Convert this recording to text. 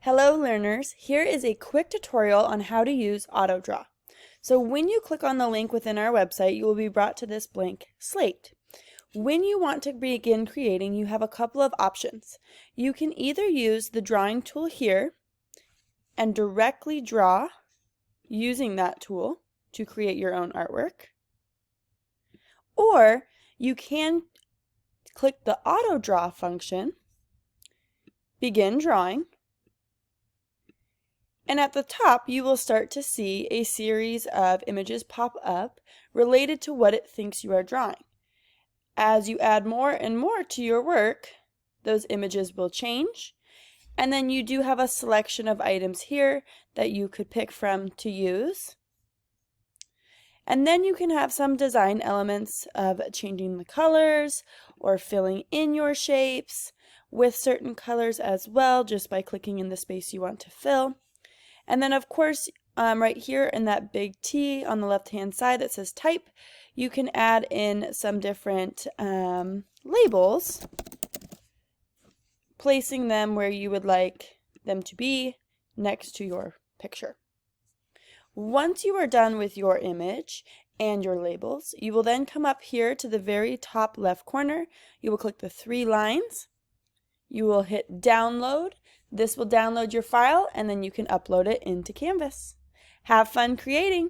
Hello learners, here is a quick tutorial on how to use Autodraw. So when you click on the link within our website, you will be brought to this blank slate. When you want to begin creating, you have a couple of options. You can either use the drawing tool here and directly draw using that tool to create your own artwork. Or you can click the Autodraw function, begin drawing, and at the top, you will start to see a series of images pop up related to what it thinks you are drawing. As you add more and more to your work, those images will change. And then you do have a selection of items here that you could pick from to use. And then you can have some design elements of changing the colors or filling in your shapes with certain colors as well, just by clicking in the space you want to fill. And then of course, right here in that big T on the left-hand side that says type, you can add in some different labels, placing them where you would like them to be next to your picture. Once you are done with your image and your labels, you will then come up here to the very top left corner. You will click the three lines. You will hit download. This will download your file and then you can upload it into Canvas. Have fun creating!